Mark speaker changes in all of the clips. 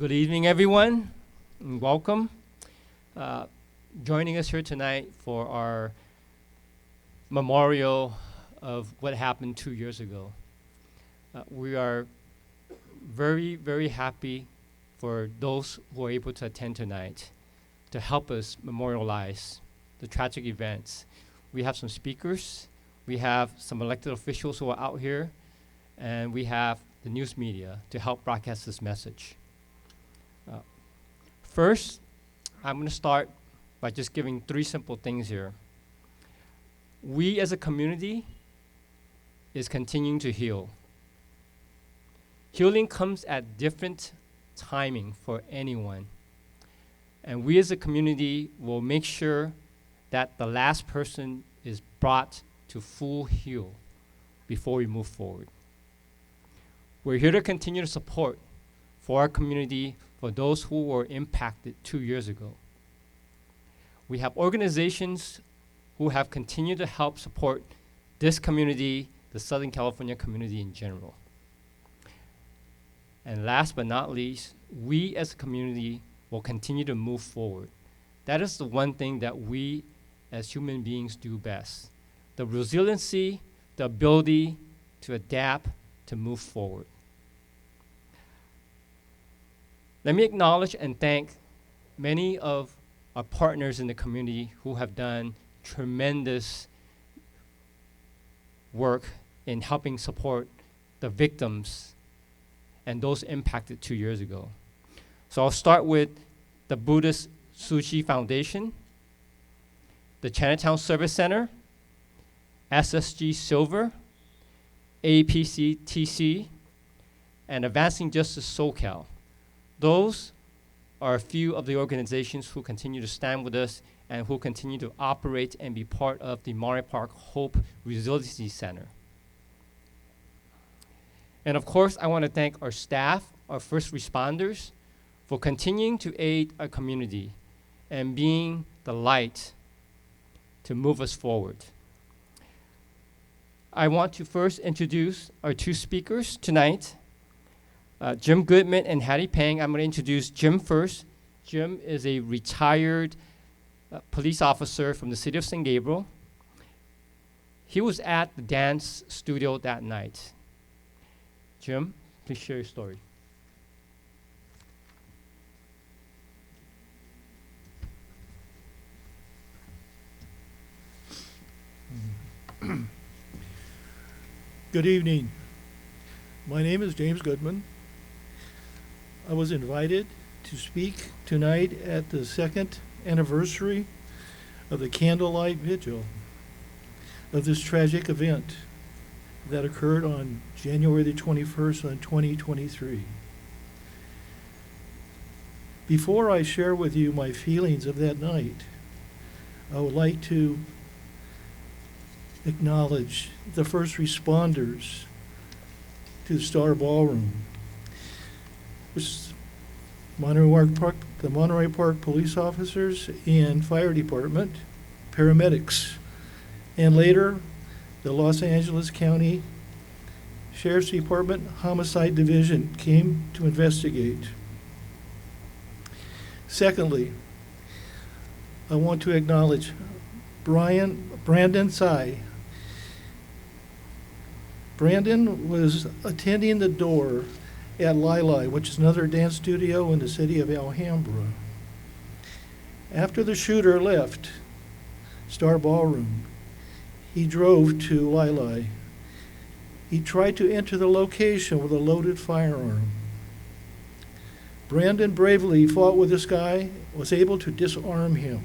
Speaker 1: Good evening, everyone, and welcome. Joining us here tonight for our memorial of what happened 2 years ago. We are very, very happy for those who are able to attend tonight to help us memorialize the tragic events. We have some speakers, we have some elected officials who are out here, and we have the news media to help broadcast this message. First, I'm going to start by just giving 3 simple things here. We as a community is continuing to heal. Healing comes at different timing for anyone. And we as a community will make sure that the last person is brought to full heal before we move forward. We're here to continue to support for our community, for those who were impacted 2 years ago. We have organizations who have continued to help support this community, the Southern California community in general. And last but not least, we as a community will continue to move forward. That is the one thing that we as human beings do best. The resiliency, the ability to adapt, to move forward. Let me acknowledge and thank many of our partners in the community who have done tremendous work in helping support the victims and those impacted 2 years ago. So I'll start with the Buddhist Sushi Foundation, the Chinatown Service Center, SSG Silver, APCTC, and Advancing Justice SoCal. Those are a few of the organizations who continue to stand with us and who continue to operate and be part of the Monterey Park Hope Resiliency Center. And of course, I want to thank our staff, our first responders, for continuing to aid our community and being the light to move us forward. I want to first introduce our 2 speakers tonight. Jim Goodman and Hattie Pang. I'm going to introduce Jim first. Jim is a retired police officer from the city of San Gabriel. He was at the dance studio that night. Jim, please share your story.
Speaker 2: Good evening. My name is James Goodman. I was invited to speak tonight at the 2nd anniversary of the Candlelight Vigil of this tragic event that occurred on January the 21st on 2023. Before I share with you my feelings of that night, I would like to acknowledge the first responders to the Star Ballroom, which is the Monterey Park police officers and fire department, paramedics, and later the Los Angeles County Sheriff's Department Homicide Division came to investigate. Secondly, I want to acknowledge Brandon Tsai. Brandon was attending the door at Lili, which is another dance studio in the city of Alhambra. After the shooter left Star Ballroom, he drove to Lili. He tried to enter the location with a loaded firearm. Brandon bravely fought with this guy, was able to disarm him.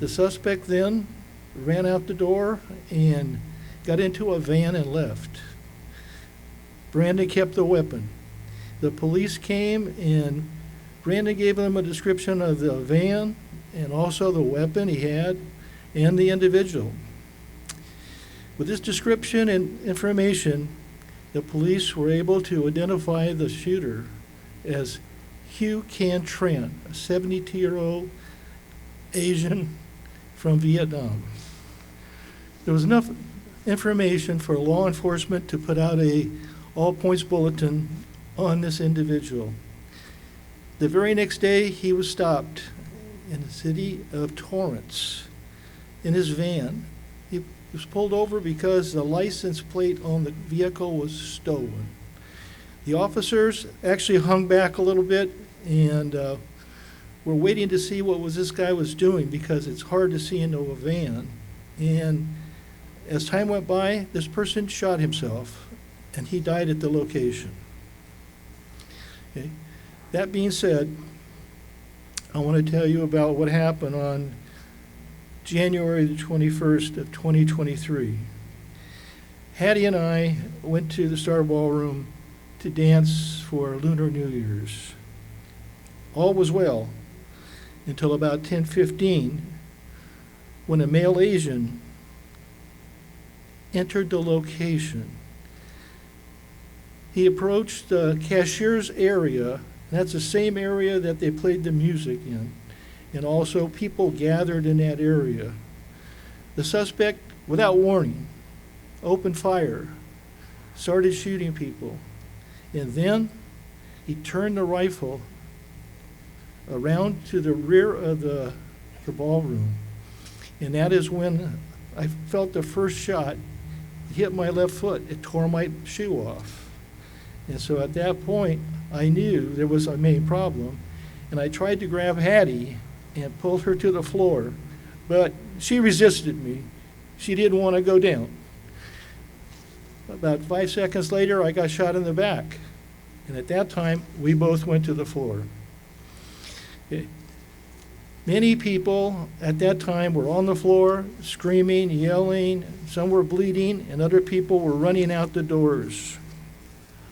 Speaker 2: The suspect then ran out the door and got into a van and left. Brandon kept the weapon. The police came and Brandon gave them a description of the van and also the weapon he had and the individual. With this description and information, the police were able to identify the shooter as Hugh Can Tran, a 72-year-old Asian from Vietnam. There was enough information for law enforcement to put out a all-points bulletin on this individual. The very next day, he was stopped in the city of Torrance in his van. He was pulled over because the license plate on the vehicle was stolen. The officers actually hung back a little bit and were waiting to see what this guy was doing because it's hard to see into a van. And as time went by, this person shot himself and he died at the location. Okay. That being said, I want to tell you about what happened on January the 21st of 2023. Hattie and I went to the Star Ballroom to dance for Lunar New Year's. All was well until about 10:15 when a male Asian entered the location. He approached the cashier's area. That's the same area that they played the music in. And also people gathered in that area. The suspect, without warning, opened fire, started shooting people. And then he turned the rifle around to the rear of the ballroom. And that is when I felt the first shot hit my left foot. It tore my shoe off. And so at that point, I knew there was a main problem, and I tried to grab Hattie and pull her to the floor, but she resisted me. She didn't want to go down. About 5 seconds later, I got shot in the back, and at that time, we both went to the floor. Okay. Many people at that time were on the floor, screaming, yelling. Some were bleeding, and other people were running out the doors.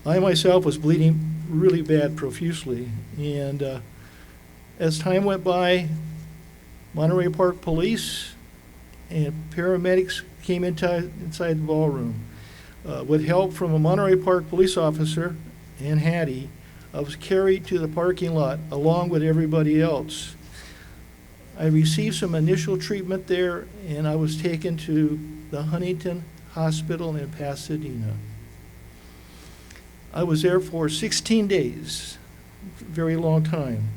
Speaker 2: I myself was bleeding really bad profusely. And as time went by, Monterey Park police and paramedics came inside the ballroom. With help from a Monterey Park police officer and Hattie, I was carried to the parking lot along with everybody else. I received some initial treatment there, and I was taken to the Huntington Hospital in Pasadena. I was there for 16 days, very long time.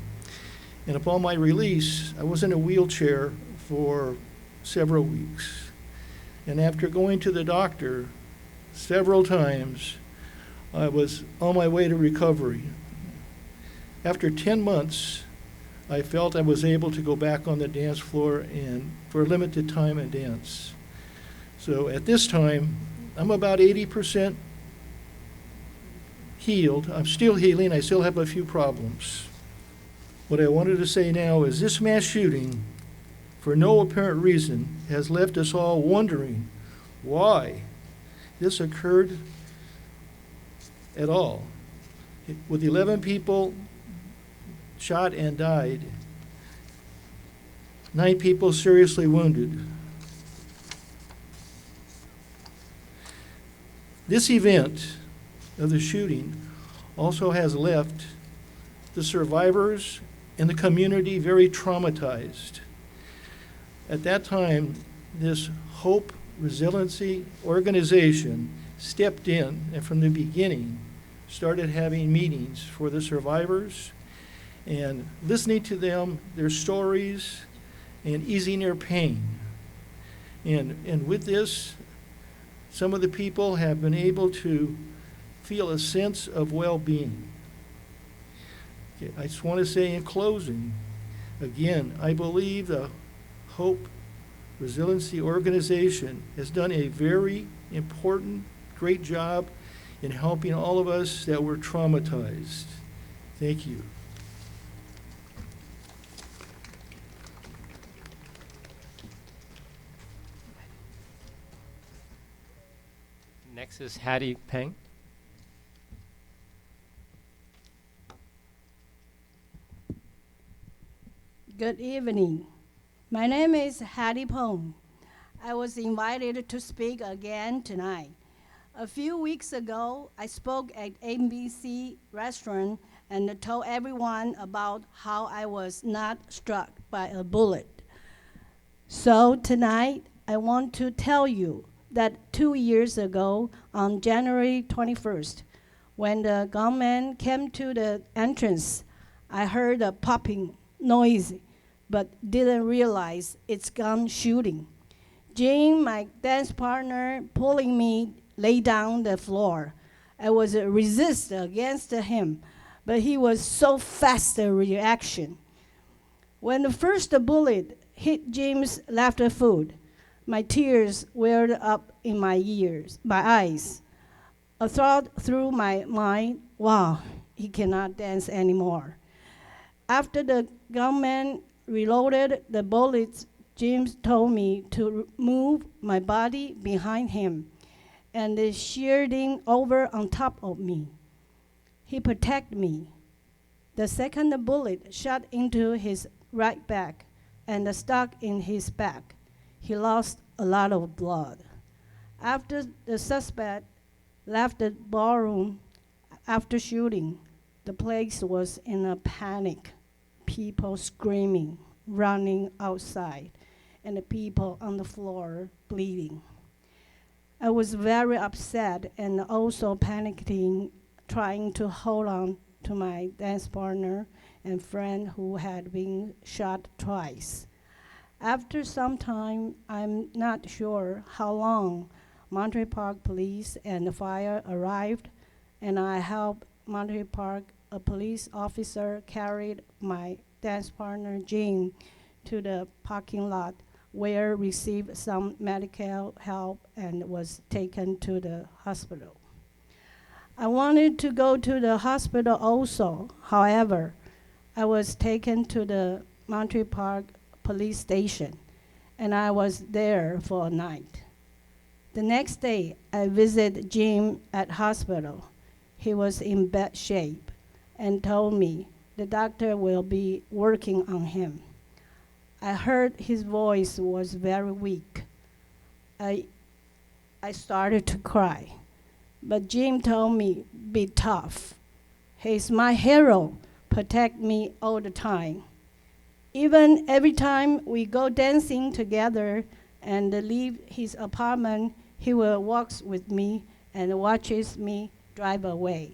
Speaker 2: And upon my release, I was in a wheelchair for several weeks. And after going to the doctor several times, I was on my way to recovery. After 10 months, I felt I was able to go back on the dance floor and for a limited time and dance. So at this time, I'm about 80% healed. I'm still healing. I still have a few problems. What I wanted to say now is this mass shooting, for no apparent reason, has left us all wondering why this occurred at all. With 11 people shot and died, 9 people seriously wounded. This event of the shooting also has left the survivors and the community very traumatized. At that time, this Hope Resiliency organization stepped in and from the beginning started having meetings for the survivors and listening to them, their stories, and easing their pain. And with this, some of the people have been able to feel a sense of well-being. Okay, I just want to say in closing, again, I believe the Hope Resiliency Organization has done a very important, great job in helping all of us that were traumatized. Thank you.
Speaker 1: Next is Hattie Peng.
Speaker 3: Good evening. My name is Hattie Peng. I was invited to speak again tonight. A few weeks ago, I spoke at ABC restaurant and told everyone about how I was not struck by a bullet. So tonight, I want to tell you that 2 years ago, on January 21st, When the gunman came to the entrance, I heard a popping noise, but didn't realize it's gun shooting. Jim, my dance partner, pulling me, lay down the floor. I was resist against him, but he was so fast a reaction. When the first bullet hit Jim's left foot, my tears welled up in my eyes. A thought through my mind, wow, he cannot dance anymore. After the gunman reloaded the bullets, James told me to move my body behind him and shielding over on top of me. He protected me. The second bullet shot into his right back and stuck in his back. He lost a lot of blood. After the suspect left the ballroom after shooting, the place was in a panic. People screaming, running outside, and the people on the floor bleeding. I was very upset and also panicking, trying to hold on to my dance partner and friend who had been shot twice. After some time, I'm not sure how long, Monterey Park police and the fire arrived, and I helped Monterey Park. A police officer carried my dance partner, Jean, to the parking lot where received some medical help and was taken to the hospital. I wanted to go to the hospital also. However, I was taken to the Monterey Park police station, and I was there for a night. The next day, I visited Jim at hospital. He was in bad shape and told me the doctor will be working on him. I heard his voice was very weak. I started to cry, but Jim told me, be tough. He's my hero, protect me all the time. Even every time we go dancing together and leave his apartment, he will walk with me and watches me drive away.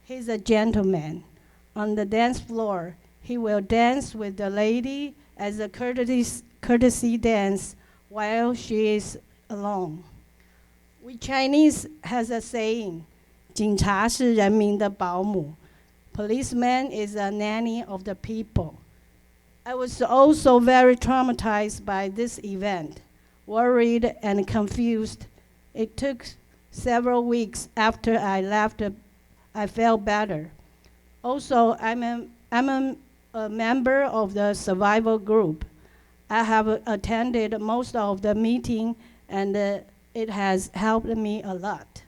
Speaker 3: He's a gentleman. On the dance floor, he will dance with the lady as a courtesy dance while she is alone. We Chinese has a saying, 警察是人民的保姆. Policeman is a nanny of the people. I was also very traumatized by this event, worried and confused. It took several weeks after I left, I felt better. Also, I'm a member of the survival group. I have attended most of the meeting, and it has helped me a lot.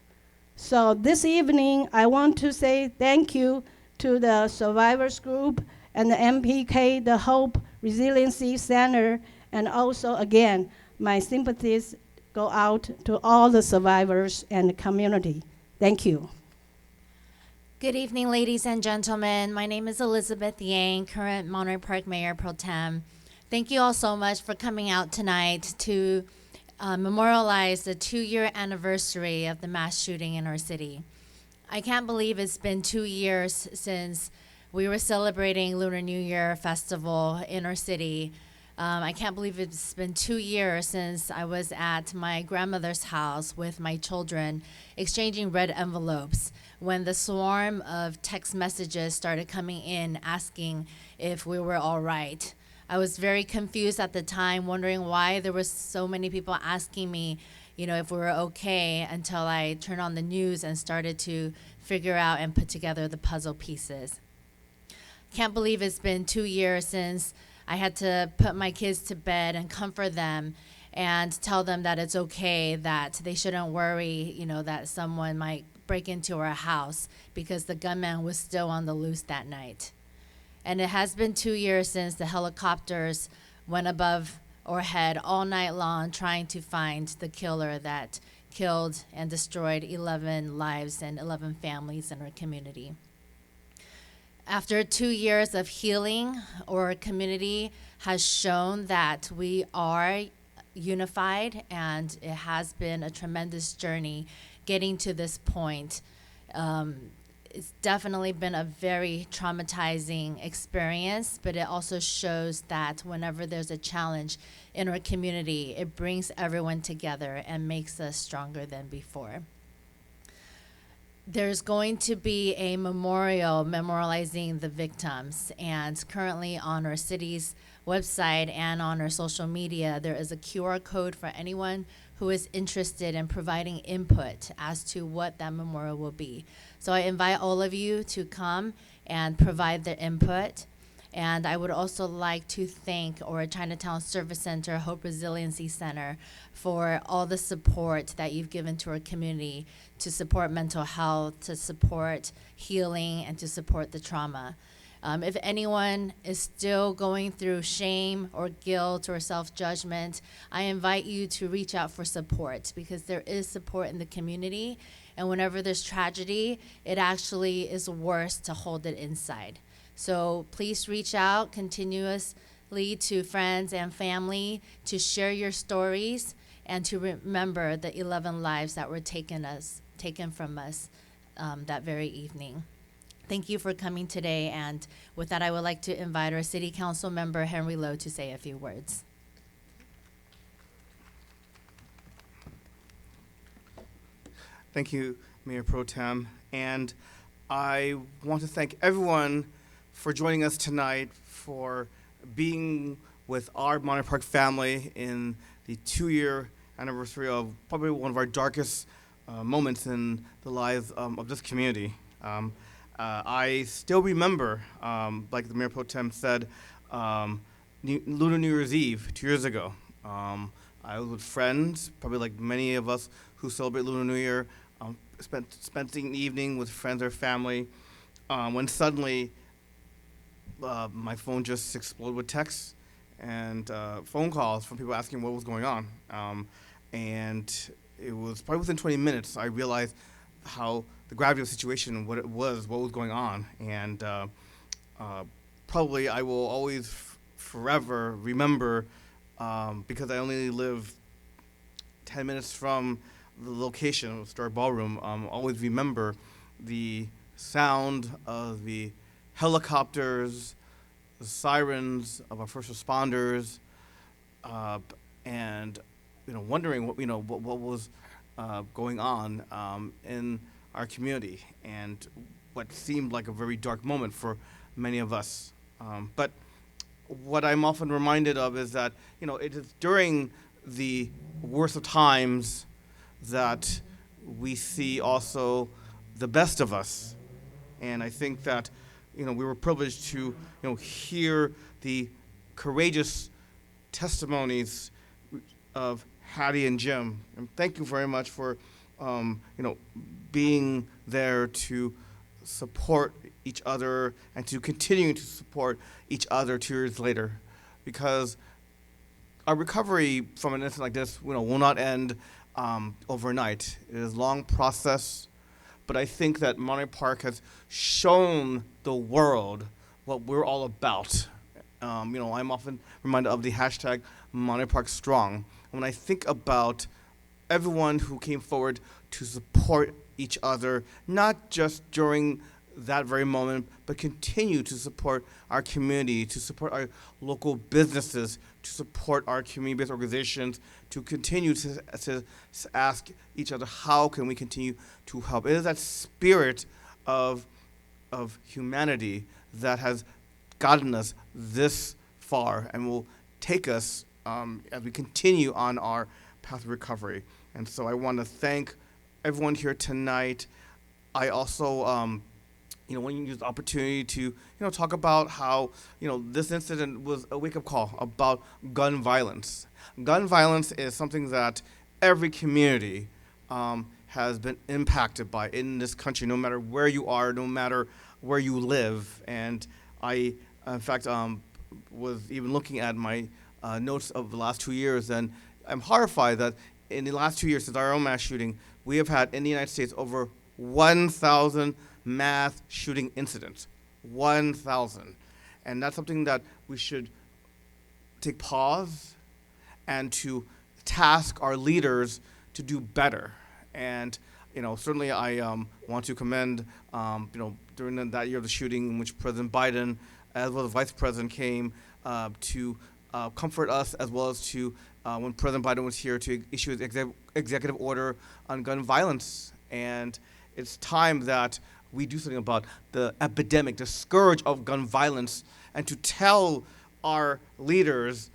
Speaker 3: So this evening, I want to say thank you to the survivors group and the MPK, the Hope Resiliency Center, and also, again, my sympathies go out to all the survivors and the community. Thank you.
Speaker 4: Good evening, ladies and gentlemen. My name is Elizabeth Yang, current Monterey Park Mayor Pro Tem. Thank you all so much for coming out tonight to memorialize the 2-year anniversary of the mass shooting in our city. I can't believe it's been 2 years since we were celebrating Lunar New Year festival in our city. I can't believe it's been 2 years since I was at my grandmother's house with my children exchanging red envelopes when the swarm of text messages started coming in asking if we were all right. I was very confused at the time, wondering why there were so many people asking me, if we were okay, until I turned on the news and started to figure out and put together the puzzle pieces. Can't believe it's been 2 years since I had to put my kids to bed and comfort them and tell them that it's okay, that they shouldn't worry, that someone might break into our house because the gunman was still on the loose that night. And it has been 2 years since the helicopters went above our head all night long trying to find the killer that killed and destroyed 11 lives and 11 families in our community. After 2 years of healing, our community has shown that we are unified, and it has been a tremendous journey getting to this point. It's definitely been a very traumatizing experience, but it also shows that whenever there's a challenge in our community, it brings everyone together and makes us stronger than before. There's going to be a memorial memorializing the victims, and currently on our city's website and on our social media, there is a QR code for anyone who is interested in providing input as to what that memorial will be. So I invite all of you to come and provide their input. And I would also like to thank our Chinatown Service Center, Hope Resiliency Center, for all the support that you've given to our community to support mental health, to support healing, and to support the trauma. If anyone is still going through shame or guilt or self-judgment, I invite you to reach out for support, because there is support in the community. And whenever there's tragedy, it actually is worse to hold it inside. So please reach out continuously to friends and family to share your stories and to remember the 11 lives that were taken from us that very evening. Thank you for coming today, and with that, I would like to invite our City Council member, Henry Lowe, to say a few words.
Speaker 5: Thank you, Mayor Pro Tem, and I want to thank everyone for joining us tonight, for being with our Monterey Park family in the 2-year anniversary of probably one of our darkest moments in the lives of this community. I still remember, like the Mayor Pro Tem said, Lunar New Year's Eve 2 years ago. I was with friends, probably like many of us who celebrate Lunar New Year, spent the evening with friends or family, when suddenly my phone just exploded with texts and phone calls from people asking what was going on. And it was probably within 20 minutes I realized how the gravity of the situation, what was going on. And probably I will always forever remember, because I only live 10 minutes from the location, Star Ballroom, always remember the sound of the helicopters, the sirens of our first responders, and wondering what was going on in our community, and what seemed like a very dark moment for many of us. But what I'm often reminded of is that it is during the worst of times that we see also the best of us. And I think that we were privileged to hear the courageous testimonies of Hattie and Jim. And thank you very much for being there to support each other and to continue to support each other 2 years later, because our recovery from an incident like this will not end overnight. It is a long process, but I think that Monterey Park has shown the world what we're all about. I'm often reminded of the hashtag Monterey Park Strong. When I think about everyone who came forward to support each other, not just during that very moment, but continue to support our community, to support our local businesses, to support our community-based organizations, to continue to ask each other, how can we continue to help? It is that spirit of humanity that has gotten us this far and will take us as we continue on our path of recovery. And so I want to thank everyone here tonight. I also want to use the opportunity to talk about how this incident was a wake-up call about gun violence. Gun violence is something that every community has been impacted by in this country, no matter where you are, no matter where you live. And I, in fact, was even looking at my notes of the last 2 years, and I'm horrified that in the last 2 years since our own mass shooting, we have had in the United States over 1,000 mass shooting incidents. 1,000. And that's something that we should take pause and to task our leaders to do better. And certainly I want to commend, during that year of the shooting in which President Biden, as well as Vice President, came to comfort us, as well as to when President Biden was here to issue his executive order on gun violence. And it's time that we do something about the epidemic, the scourge of gun violence, and to tell our leaders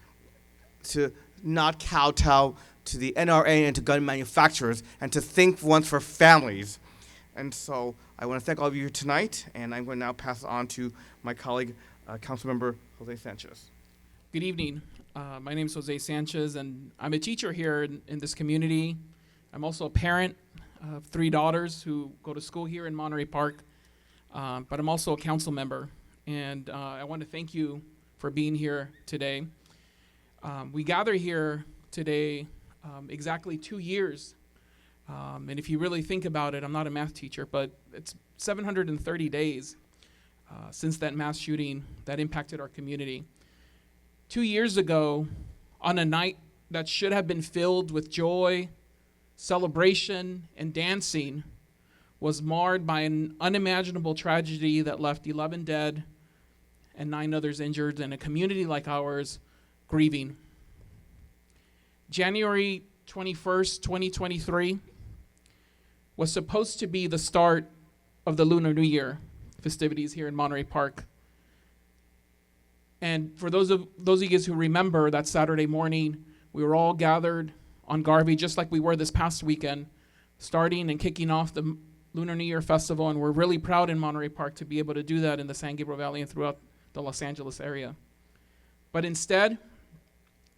Speaker 5: to not kowtow to the NRA and to gun manufacturers, and to think once for families. And so I want to thank all of you here tonight, and I'm going to now pass it on to my colleague, Councilmember Jose Sanchez.
Speaker 6: Good evening. My name is Jose Sanchez, and I'm a teacher here in this community. I'm also a parent of 3 daughters who go to school here in Monterey Park, but I'm also a council member. And I want to thank you for being here today. We gather here today exactly 2 years. And if you really think about it, I'm not a math teacher, but it's 730 days since that mass shooting that impacted our community. 2 years ago, on a night that should have been filled with joy, celebration, and dancing, was marred by an unimaginable tragedy that left 11 dead and 9 others injured, and a community like ours grieving. January 21st, 2023 was supposed to be the start of the Lunar New Year festivities here in Monterey Park. And for those of you guys who remember that Saturday morning, we were all gathered on Garvey, just like we were this past weekend, starting and kicking off the Lunar New Year Festival, and we're really proud in Monterey Park to be able to do that in the San Gabriel Valley and throughout the Los Angeles area. But instead,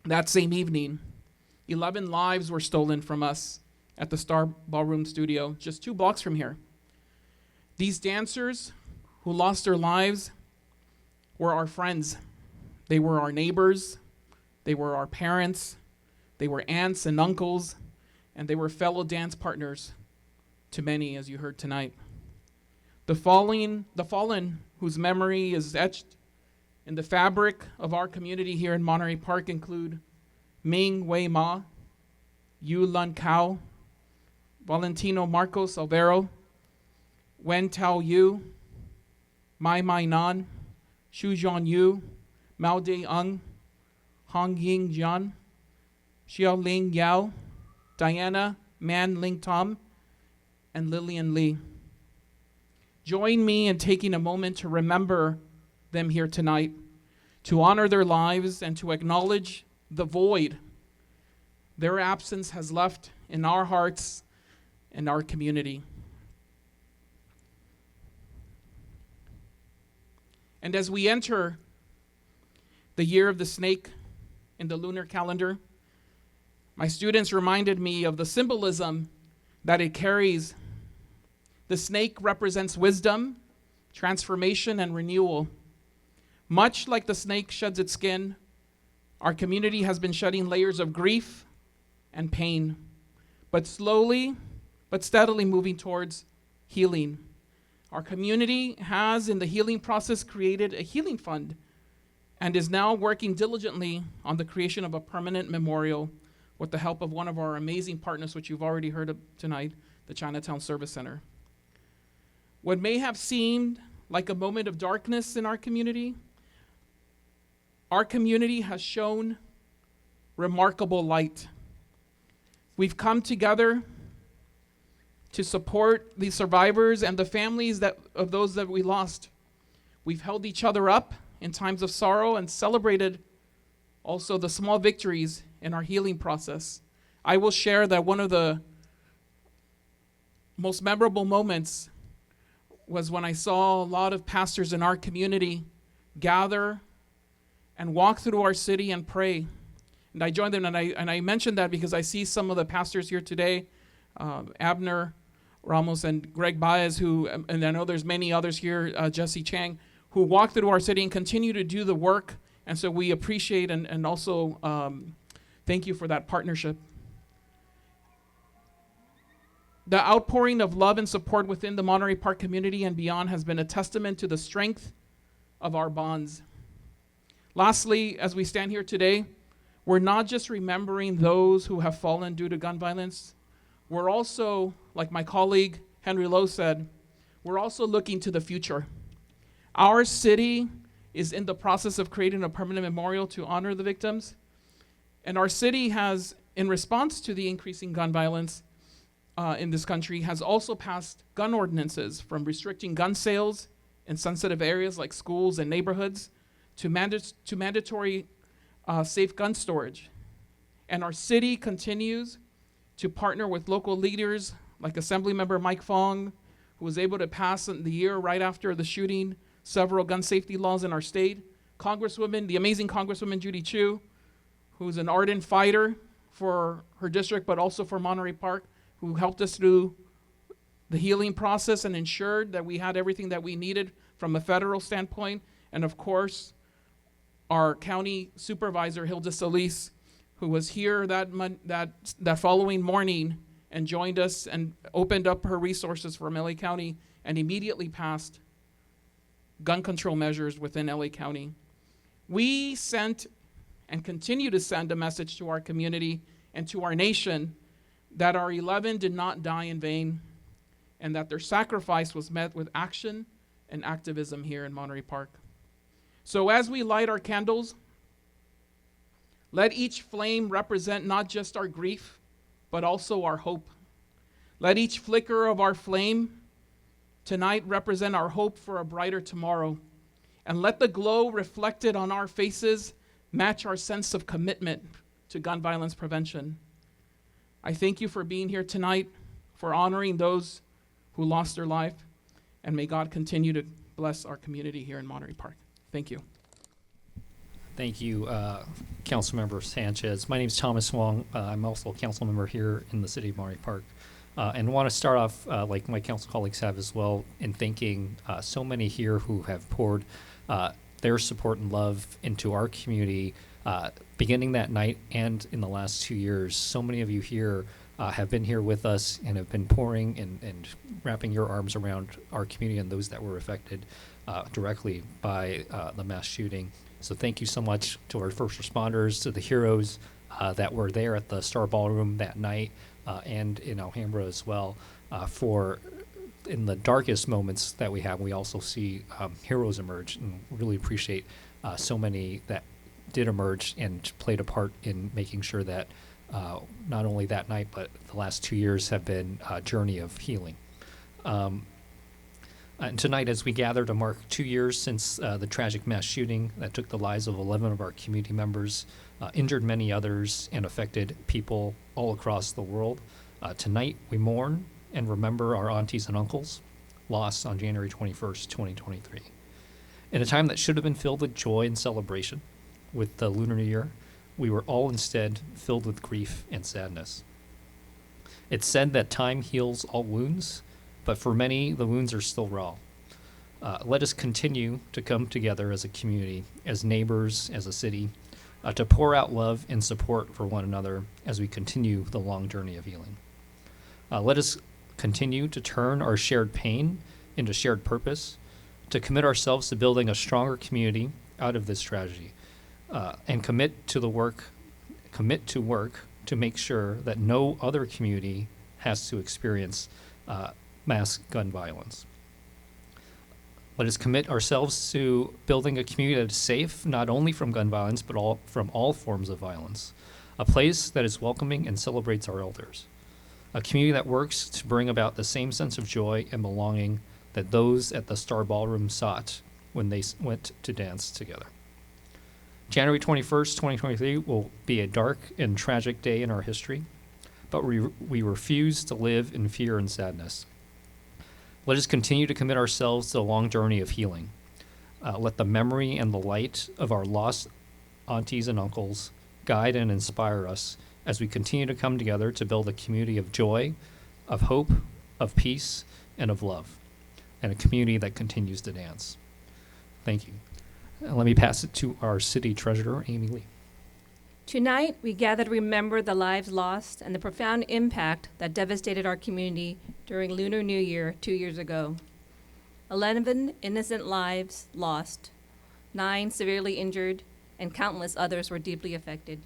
Speaker 6: that same evening, 11 lives were stolen from us at the Star Ballroom Studio, just 2 blocks from here. These dancers who lost their lives were our friends. They were our neighbors. They were our parents. They were aunts and uncles, and they were fellow dance partners to many, as you heard tonight. The fallen whose memory is etched in the fabric of our community here in Monterey Park include Ming Wei Ma, Yu Lun Cao, Valentino Marcos Alvaro, Wen Tao Yu, Mai Mai Nan, Xu Zhuan Yu, Mao De Ung, Hong Ying Jian, Xiao Ling Yao, Diana Man Ling Tom, and Lillian Lee. Join me in taking a moment to remember them here tonight, to honor their lives and to acknowledge the void their absence has left in our hearts and our community. And as we enter the year of the snake in the lunar calendar, my students reminded me of the symbolism that it carries. The snake represents wisdom, transformation, and renewal. Much like the snake sheds its skin, our community has been shedding layers of grief and pain, but slowly but steadily moving towards healing. Our community has, in the healing process, created a healing fund and is now working diligently on the creation of a permanent memorial with the help of one of our amazing partners, which you've already heard of tonight, the Chinatown Service Center. What may have seemed like a moment of darkness in our community has shown remarkable light. We've come together to support the survivors and the families of those that we lost. We've held each other up in times of sorrow and celebrated also the small victories in our healing process. I will share that one of the most memorable moments was when I saw a lot of pastors in our community gather and walk through our city and pray. And I joined them, and I mentioned that because I see some of the pastors here today, Abner Ramos and Greg Baez, and I know there's many others here, Jesse Chang, who walk through our city and continue to do the work. And so we appreciate and also thank you for that partnership. The outpouring of love and support within the Monterey Park community and beyond has been a testament to the strength of our bonds. Lastly, as we stand here today, we're not just remembering those who have fallen due to gun violence. We're also like my colleague Henry Lowe said, we're also looking to the future. Our city is in the process of creating a permanent memorial to honor the victims. And our city has, in response to the increasing gun violence in this country, has also passed gun ordinances, from restricting gun sales in sensitive areas like schools and neighborhoods to mandatory safe gun storage. And our city continues to partner with local leaders like Assemblymember Mike Fong, who was able to pass in the year right after the shooting several gun safety laws in our state. Congresswoman, the amazing Congresswoman Judy Chu, who's an ardent fighter for her district, but also for Monterey Park, who helped us through the healing process and ensured that we had everything that we needed from a federal standpoint. And of course, our county supervisor, Hilda Solis, who was here that following morning and joined us and opened up her resources from LA County and immediately passed gun control measures within LA County. We sent and continue to send a message to our community and to our nation that our 11 did not die in vain, and that their sacrifice was met with action and activism here in Monterey Park. So as we light our candles, let each flame represent not just our grief, but also our hope. Let each flicker of our flame tonight represent our hope for a brighter tomorrow. And let the glow reflected on our faces match our sense of commitment to gun violence prevention. I thank you for being here tonight, for honoring those who lost their life, and may God continue to bless our community here in Monterey Park. Thank you.
Speaker 7: Thank you, Councilmember Sanchez. My name is Thomas Wong. I'm also a council member here in the City of Monterey Park. And want to start off, like my council colleagues have as well, in thanking so many here who have poured their support and love into our community, beginning that night and in the last 2 years. So many of you here have been here with us and have been pouring and wrapping your arms around our community and those that were affected directly by the mass shooting. So thank you so much to our first responders, to the heroes that were there at the Star Ballroom that night and in Alhambra as well. For in the darkest moments that we have, we also see heroes emerge, and really appreciate so many that did emerge and played a part in making sure that not only that night, but the last 2 years have been a journey of healing. And tonight, as we gather to mark 2 years since the tragic mass shooting that took the lives of 11 of our community members, injured many others, and affected people all across the world, tonight we mourn and remember our aunties and uncles lost on January 21st, 2023. In a time that should have been filled with joy and celebration with the Lunar New Year, we were all instead filled with grief and sadness. It's said that time heals all wounds, but for many, the wounds are still raw. Let us continue to come together as a community, as neighbors, as a city, to pour out love and support for one another as we continue the long journey of healing. Let us continue to turn our shared pain into shared purpose, to commit ourselves to building a stronger community out of this tragedy, and commit to work to make sure that no other community has to experience mass gun violence. Let us commit ourselves to building a community that is safe, not only from gun violence, but from all forms of violence. A place that is welcoming and celebrates our elders. A community that works to bring about the same sense of joy and belonging that those at the Star Ballroom sought when they went to dance together. January 21st, 2023 will be a dark and tragic day in our history, but we refuse to live in fear and sadness. Let us continue to commit ourselves to the long journey of healing. Let the memory and the light of our lost aunties and uncles guide and inspire us as we continue to come together to build a community of joy, of hope, of peace, and of love, and a community that continues to dance. Thank you. Let me pass it to our city treasurer, Amy Lee.
Speaker 8: Tonight, we gather to remember the lives lost and the profound impact that devastated our community during Lunar New Year 2 years ago. 11 innocent lives lost, 9 severely injured, and countless others were deeply affected.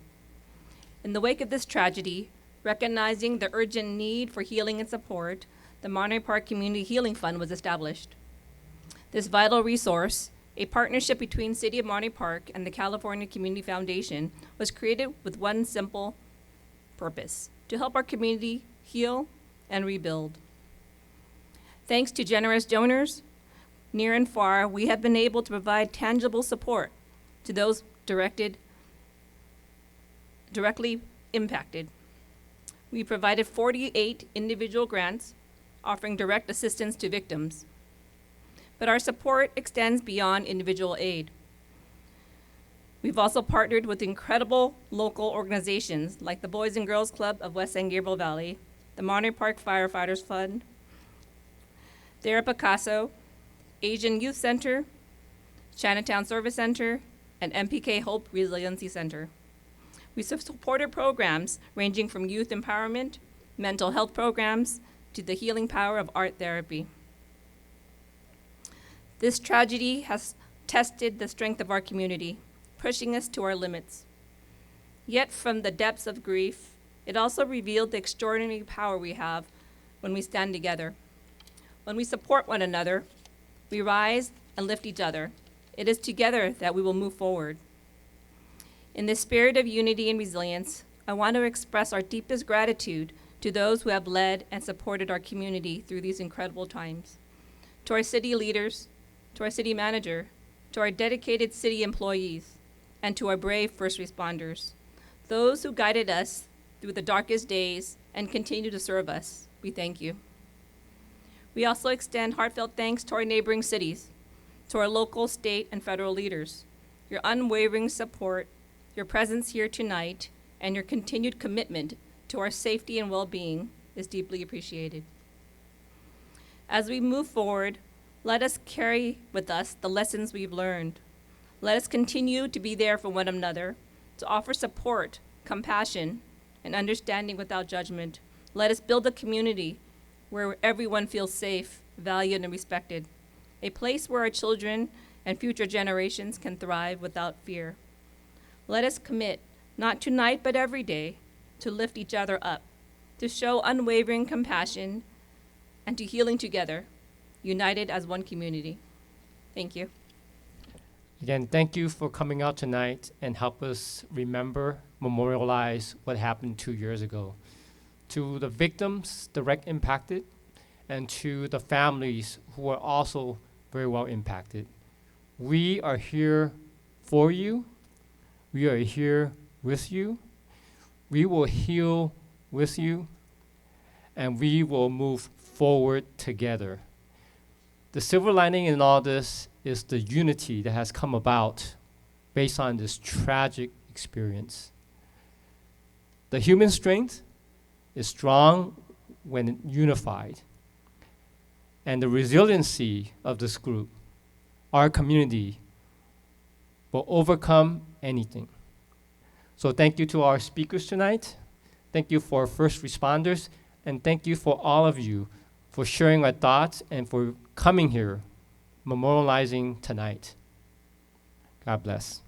Speaker 8: In the wake of this tragedy, Recognizing the urgent need for healing and support, the Monterey Park Community Healing Fund was established. This vital resource, a partnership between City of Monterey Park and the California Community Foundation, was created with one simple purpose: to help our community heal and rebuild. Thanks to generous donors, near and far, we have been able to provide tangible support to those directly impacted. We provided 48 individual grants offering direct assistance to victims. But our support extends beyond individual aid. We've also partnered with incredible local organizations like the Boys and Girls Club of West San Gabriel Valley, the Monterey Park Firefighters Fund, Thera Picasso, Asian Youth Center, Chinatown Service Center, and MPK Hope Resiliency Center. We supported programs ranging from youth empowerment, mental health programs, to the healing power of art therapy. This tragedy has tested the strength of our community, pushing us to our limits. Yet from the depths of grief, it also revealed the extraordinary power we have when we stand together. When we support one another, we rise and lift each other. It is together that we will move forward. In the spirit of unity and resilience, I want to express our deepest gratitude to those who have led and supported our community through these incredible times. To our city leaders, to our city manager, to our dedicated city employees, and to our brave first responders, those who guided us through the darkest days and continue to serve us, we thank you. We also extend heartfelt thanks to our neighboring cities, to our local, state, and federal leaders. Your unwavering support, your presence here tonight, and your continued commitment to our safety and well-being is deeply appreciated. As we move forward, let us carry with us the lessons we've learned. Let us continue to be there for one another, to offer support, compassion, and understanding without judgment. Let us build a community where everyone feels safe, valued, and respected, a place where our children and future generations can thrive without fear. Let us commit, not tonight but every day, to lift each other up, to show unwavering compassion, and to healing together, united as one community. Thank you.
Speaker 1: Again, thank you for coming out tonight and help us remember, memorialize what happened 2 years ago. To the victims direct impacted, and to the families who are also very well impacted. We are here for you. We are here with you. We will heal with you, and we will move forward together. The silver lining in all this is the unity that has come about based on this tragic experience. The human strength is strong when unified, and the resiliency of this group, our community, will overcome anything. So thank you to our speakers tonight. Thank you for first responders, and thank you for all of you for sharing our thoughts and for coming here, memorializing tonight. God bless.